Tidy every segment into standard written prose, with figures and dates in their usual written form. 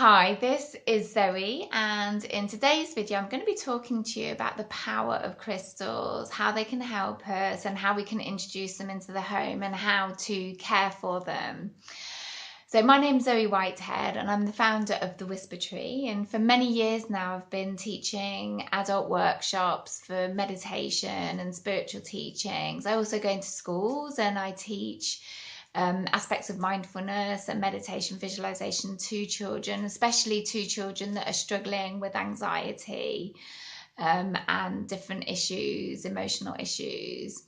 Hi, this is Zoe, and in today's video, I'm going to be talking to you about the power of crystals, how they can help us, and how we can introduce them into the home and how to care for them. So, my name's Zoe Whitehead, and I'm the founder of the Whisper Tree. And for many years now, I've been teaching adult workshops for meditation and spiritual teachings. I also go into schools and I teach aspects of mindfulness and meditation visualization to children, especially to children that are struggling with anxiety and different issues, emotional issues.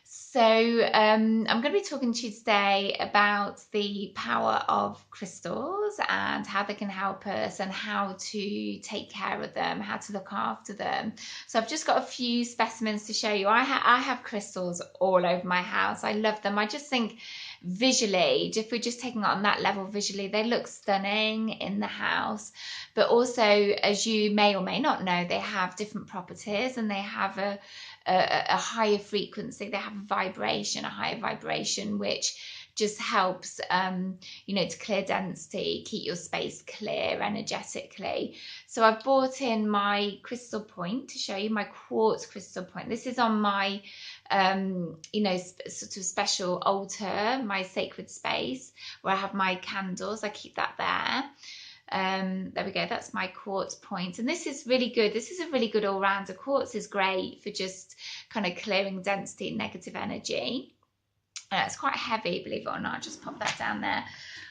So I'm going to be talking to you today about the power of crystals and how they can help us and how to take care of them, how to look after them. So I've just got a few specimens to show you. I have crystals all over my house. I love them. I just think visually, if we're just taking it on that level visually, they look stunning in the house. But also, as you may or may not know, they have different properties and they have a higher frequency. They have a higher vibration, which just helps, to clear density, keep your space clear energetically. So I've brought in my crystal point to show you, my quartz crystal point. This is on my, sort of special altar, my sacred space where I have my candles. I keep that there. There we go, that's my quartz point, and this is really good. This is a really good all-rounder. Quartz is great for just kind of clearing density and negative energy. It's quite heavy, believe it or not. Just pop that down there.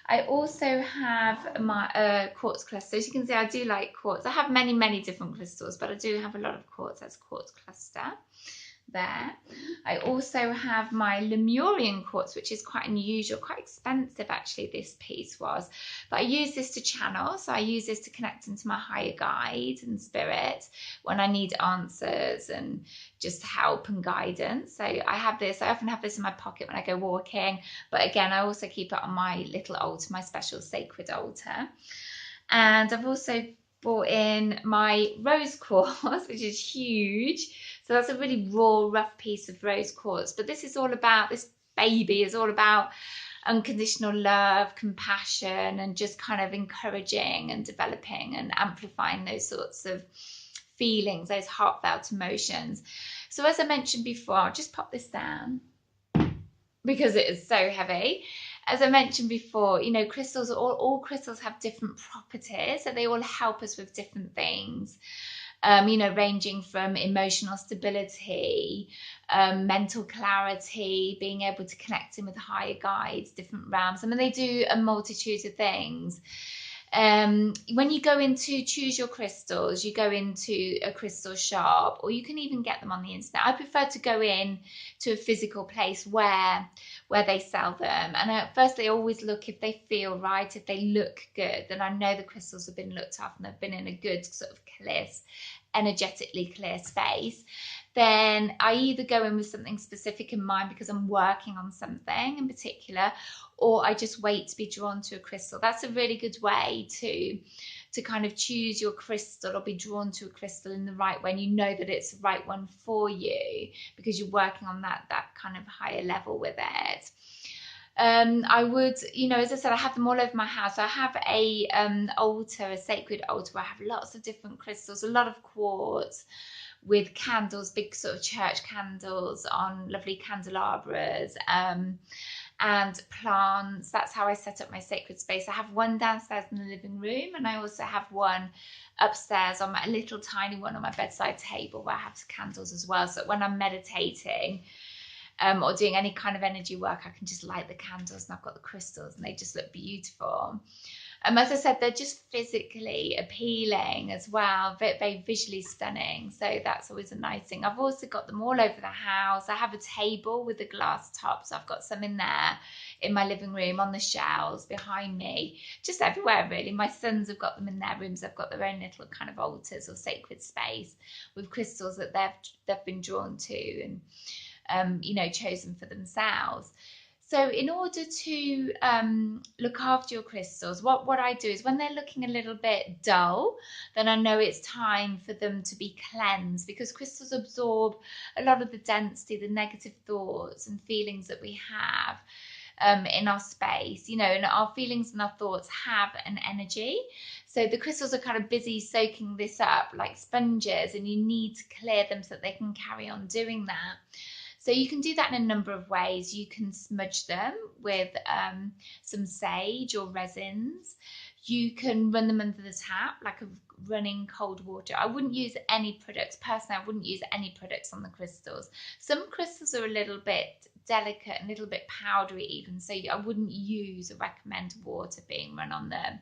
I also have my quartz cluster. As you can see, I do like quartz. I have many different crystals, but I do have a lot of quartz. That's quartz cluster there. I also have my Lemurian quartz, which is quite unusual, quite expensive actually, this piece was, but I use this to channel. So I use this to connect into my higher guide and spirit when I need answers and just help and guidance. So I have this, I often have this in my pocket when I go walking, but again, I also keep it on my little altar, my special sacred altar. And I've also brought in my rose quartz, which is huge. So that's a really raw, rough piece of rose quartz. But this baby is all about unconditional love, compassion, and just kind of encouraging and developing and amplifying those sorts of feelings, those heartfelt emotions. So as I mentioned before, I'll just pop this down because it is so heavy. As I mentioned before, crystals, all crystals have different properties, so they all help us with different things. Ranging from emotional stability, mental clarity, being able to connect in with higher guides, different realms. I mean, they do a multitude of things. When you go into choose your crystals, you go into a crystal shop, or you can even get them on the internet. I prefer to go in to a physical place where they sell them. And firstly, I always look if they feel right, if they look good, then I know the crystals have been looked after and they've been in a good sort of clear, energetically clear space. Then I either go in with something specific in mind because I'm working on something in particular, or I just wait to be drawn to a crystal. That's a really good way to kind of choose your crystal or be drawn to a crystal in the right way, and you know that it's the right one for you because you're working on that kind of higher level with it. I would, as I said, I have them all over my house. I have a altar, a sacred altar, where I have lots of different crystals, a lot of quartz with candles, big sort of church candles on lovely candelabras, and plants. That's how I set up my sacred space. I have one downstairs in the living room, and I also have one upstairs on a little tiny one on my bedside table where I have candles as well. So when I'm meditating, or doing any kind of energy work, I can just light the candles and I've got the crystals and they just look beautiful. As I said, they're just physically appealing as well, very, very visually stunning. So that's always a nice thing. I've also got them all over the house. I have a table with a glass top, so I've got some in there in my living room, on the shelves behind me, just everywhere really. My sons have got them in their rooms. They've got their own little kind of altars or sacred space with crystals that they've been drawn to and chosen for themselves. So in order to look after your crystals, what I do is when they're looking a little bit dull, then I know it's time for them to be cleansed, because crystals absorb a lot of the density, the negative thoughts and feelings that we have. in our space, you know, and our feelings and our thoughts have an energy. So the crystals are kind of busy soaking this up like sponges, and you need to clear them so that they can carry on doing that. So you can do that in a number of ways. You can smudge them with some sage or resins. You can run them under the tap, like a running cold water. I wouldn't use any products. Personally, I wouldn't use any products on the crystals. Some crystals are a little bit delicate and a little bit powdery even, so I wouldn't use or recommend water being run on them.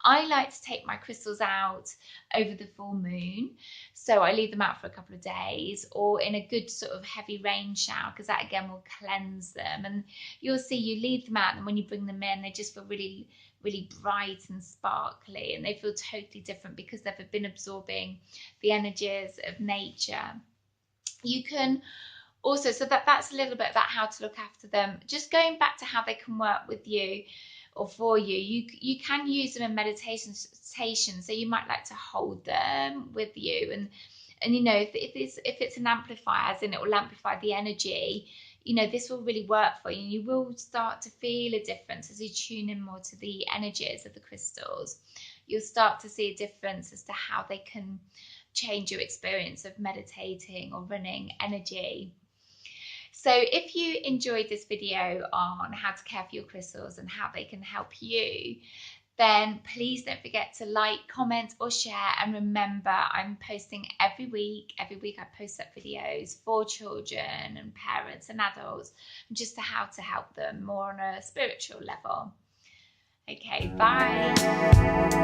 I like to take my crystals out over the full moon, so I leave them out for a couple of days, or in a good sort of heavy rain shower, because that again will cleanse them. And you'll see, you leave them out, and when you bring them in, they just feel really, really bright and sparkly, and they feel totally different because they've been absorbing the energies of nature. You can also, so that's a little bit about how to look after them. Just going back to how they can work with you or for you, you can use them in meditation. So you might like to hold them with you, and you know, if it's an amplifier, as in it will amplify the energy, you know, this will really work for you. You will start to feel a difference as you tune in more to the energies of the crystals. You'll start to see a difference as to how they can change your experience of meditating or running energy. So if you enjoyed this video on how to care for your crystals and how they can help you, then please don't forget to like, comment or share. And remember, I'm posting every week. Every week I post up videos for children and parents and adults, just to how to help them more on a spiritual level. Okay, bye.